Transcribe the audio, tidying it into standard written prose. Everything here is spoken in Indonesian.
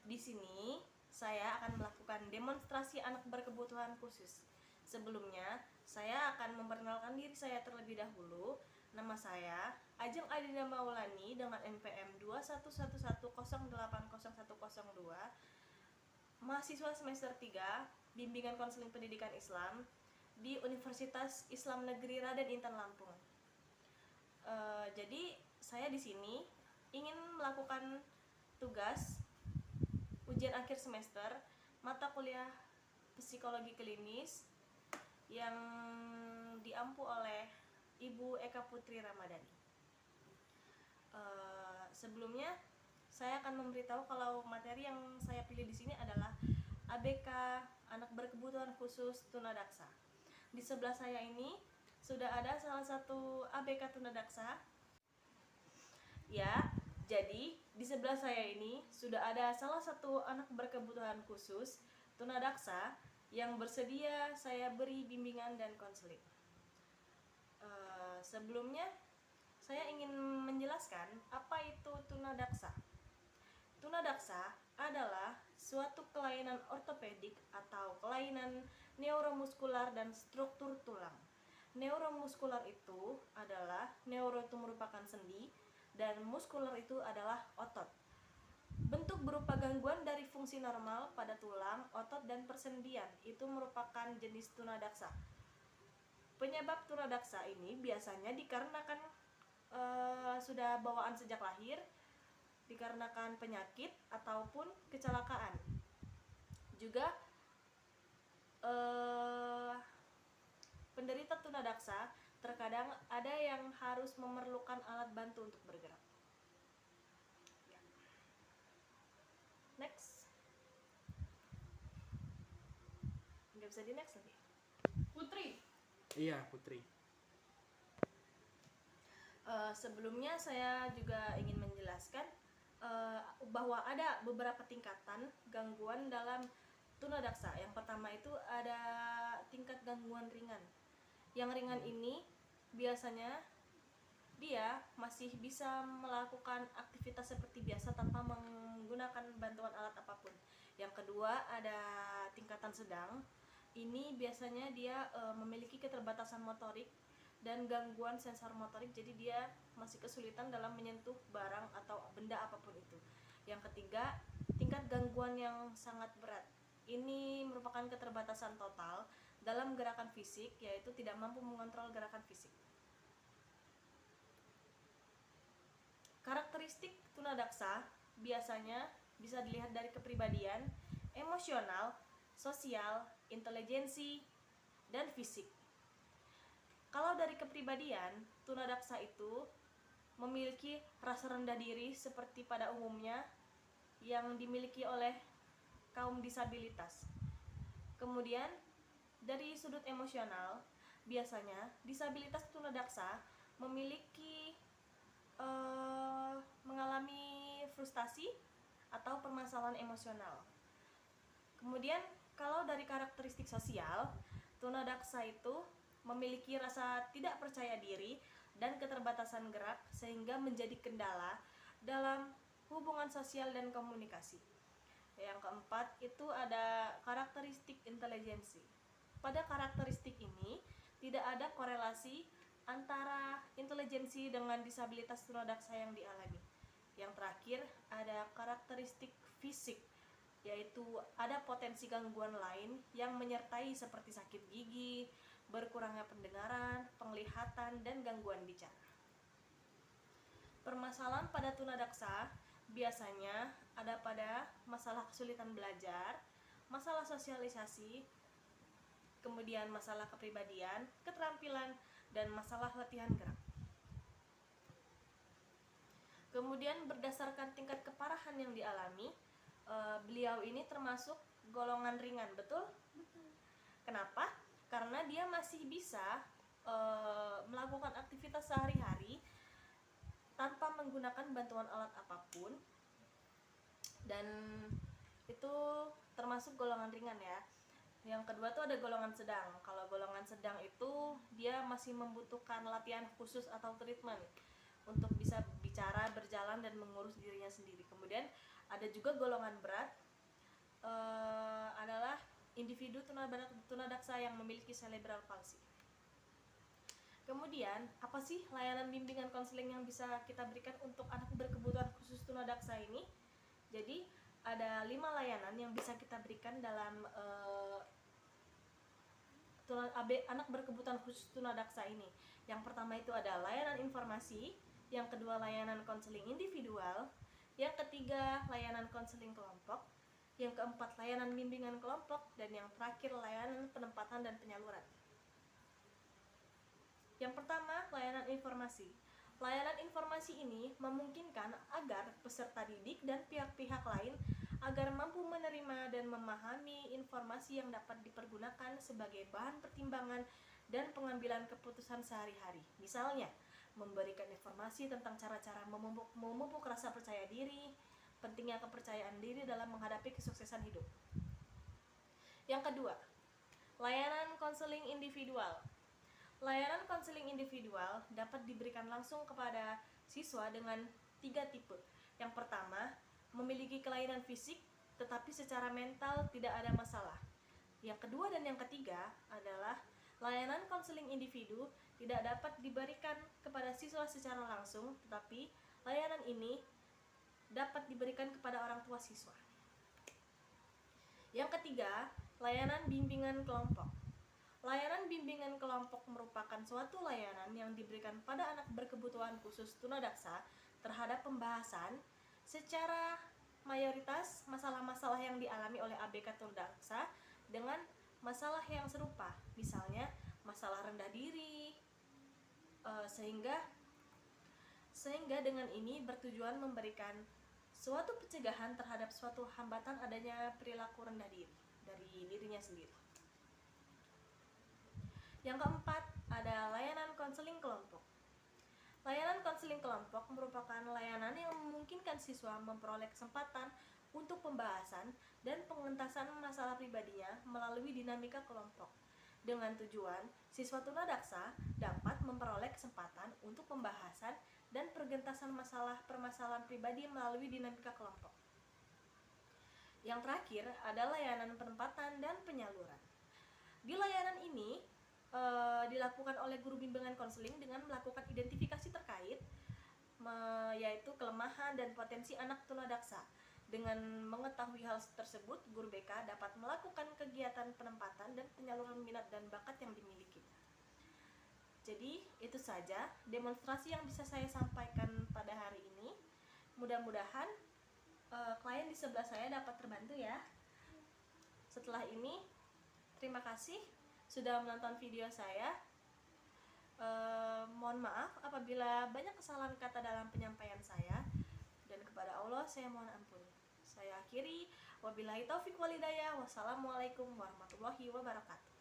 Di sini saya akan melakukan demonstrasi anak berkebutuhan khusus. Sebelumnya, saya akan memperkenalkan diri saya terlebih dahulu. Nama saya Ajeng Adina Maulani dengan NPM 2111080102, mahasiswa semester 3, Bimbingan Konseling Pendidikan Islam di Universitas Islam Negeri Raden Intan Lampung. Jadi saya di sini ingin melakukan tugas ujian akhir semester mata kuliah psikologi klinis yang diampu oleh Ibu Eka Putri Ramadhani. Sebelumnya saya akan memberitahu kalau materi yang saya pilih di sini adalah ABK anak berkebutuhan khusus tunadaksa. Di sebelah saya ini sudah ada salah satu ABK tunadaksa. Ya, jadi di sebelah saya ini sudah ada salah satu anak berkebutuhan khusus tunadaksa yang bersedia saya beri bimbingan dan konseling. Sebelumnya saya ingin menjelaskan apa itu tunadaksa. Tunadaksa adalah suatu kelainan ortopedik atau kelainan neuromuskular dan struktur tulang. Neuromuskular itu adalah neuro itu merupakan sendi dan muskular itu adalah otot. Bentuk berupa gangguan dari fungsi normal pada tulang, otot, dan persendian itu merupakan jenis tunadaksa. Penyebab tunadaksa ini biasanya dikarenakan sudah bawaan sejak lahir, dikarenakan penyakit ataupun kecelakaan. Juga penderita tunadaksa terkadang ada yang harus memerlukan alat bantu untuk bergerak. Next. Nggak bisa di next lagi. Putri. Iya, Putri. Sebelumnya saya juga ingin menjelaskan bahwa ada beberapa tingkatan gangguan dalam tunadaksa. Yang pertama itu ada tingkat gangguan ringan. Yang ringan ini biasanya dia masih bisa melakukan aktivitas seperti biasa tanpa menggunakan bantuan alat apapun. Yang kedua ada tingkatan sedang. Ini biasanya dia memiliki keterbatasan motorik dan gangguan sensor motorik, jadi dia masih kesulitan dalam menyentuh barang atau benda apapun itu. Yang ketiga, tingkat gangguan yang sangat berat. Ini merupakan keterbatasan total dalam gerakan fisik, yaitu tidak mampu mengontrol gerakan fisik. Karakteristik tunadaksa biasanya bisa dilihat dari kepribadian, emosional, sosial, intelijensi, dan fisik. Kalau dari kepribadian, tunadaksa itu memiliki rasa rendah diri seperti pada umumnya yang dimiliki oleh kaum disabilitas. Kemudian dari sudut emosional, biasanya disabilitas tunadaksa memiliki mengalami frustasi atau permasalahan emosional. Kemudian kalau dari karakteristik sosial, tunadaksa itu memiliki rasa tidak percaya diri dan keterbatasan gerak sehingga menjadi kendala dalam hubungan sosial dan komunikasi. Yang keempat itu ada karakteristik intelijensi. Pada karakteristik ini tidak ada korelasi antara intelijensi dengan disabilitas tunadaksa yang dialami. Yang terakhir ada karakteristik fisik, yaitu ada potensi gangguan lain yang menyertai seperti sakit gigi, berkurangnya pendengaran, penglihatan, dan gangguan bicara. Permasalahan pada tunadaksa biasanya ada pada masalah kesulitan belajar, masalah sosialisasi, kemudian masalah kepribadian, keterampilan, dan masalah latihan gerak. Kemudian berdasarkan tingkat keparahan yang dialami, beliau ini termasuk golongan ringan, betul? Kenapa? Karena dia masih bisa melakukan aktivitas sehari-hari tanpa menggunakan bantuan alat apapun, dan itu termasuk golongan ringan ya. Yang kedua tuh ada golongan sedang. Kalau golongan sedang itu dia masih membutuhkan latihan khusus atau treatment untuk bisa bicara, berjalan, dan mengurus dirinya sendiri. Kemudian Ada juga golongan berat, adalah individu tunadaksa yang memiliki cerebral palsy. Kemudian, apa sih layanan bimbingan konseling yang bisa kita berikan untuk anak berkebutuhan khusus tunadaksa ini? Jadi, ada 5 layanan yang bisa kita berikan dalam anak berkebutuhan khusus tunadaksa ini. Yang pertama itu ada layanan informasi, yang kedua layanan konseling individual, yang ketiga layanan konseling kelompok, yang keempat layanan bimbingan kelompok, dan yang terakhir layanan penempatan dan penyaluran. Yang pertama, layanan informasi. Layanan informasi ini memungkinkan agar peserta didik dan pihak-pihak lain agar mampu menerima dan memahami informasi yang dapat dipergunakan sebagai bahan pertimbangan dan pengambilan keputusan sehari-hari. Misalnya, memberikan informasi tentang cara-cara memupuk rasa percaya diri, pentingnya kepercayaan diri dalam menghadapi kesuksesan hidup. Yang kedua, layanan konseling individual. Layanan konseling individual dapat diberikan langsung kepada siswa dengan 3 tipe. Yang pertama, memiliki kelainan fisik tetapi secara mental tidak ada masalah. Yang kedua dan yang ketiga adalah layanan konseling individu tidak dapat diberikan kepada siswa secara langsung, tetapi layanan ini dapat diberikan kepada orang tua siswa. Yang ketiga, layanan bimbingan kelompok. Layanan bimbingan kelompok merupakan suatu layanan yang diberikan pada anak berkebutuhan khusus tunadaksa terhadap pembahasan secara mayoritas masalah-masalah yang dialami oleh ABK tunadaksa dengan masalah yang serupa, misalnya masalah rendah diri, sehingga dengan ini bertujuan memberikan suatu pencegahan terhadap suatu hambatan adanya perilaku rendah diri dari dirinya sendiri. Yang keempat, ada layanan konseling kelompok. Layanan konseling kelompok merupakan layanan yang memungkinkan siswa memperoleh kesempatan untuk pembahasan dan pengentasan masalah pribadinya melalui dinamika kelompok. Dengan tujuan, siswa tunadaksa dapat memperoleh kesempatan untuk pembahasan dan pergentasan permasalahan pribadi melalui dinamika kelompok. Yang terakhir, ada layanan penempatan dan penyaluran. Di layanan ini dilakukan oleh guru bimbingan konseling dengan melakukan identifikasi terkait yaitu kelemahan dan potensi anak tunadaksa. Dengan mengetahui hal tersebut, guru BK dapat melakukan kegiatan penempatan dan penyaluran minat dan bakat yang dimilikinya. Jadi, itu saja demonstrasi yang bisa saya sampaikan pada hari ini. Mudah-mudahan klien di sebelah saya dapat terbantu ya. Setelah ini, terima kasih sudah menonton video saya. Mohon maaf apabila banyak kesalahan kata dalam penyampaian saya, dan kepada Allah saya mohon ampun. Saya akhiri, wabillahi taufiq wal hidayah. Wassalamualaikum warahmatullahi wabarakatuh.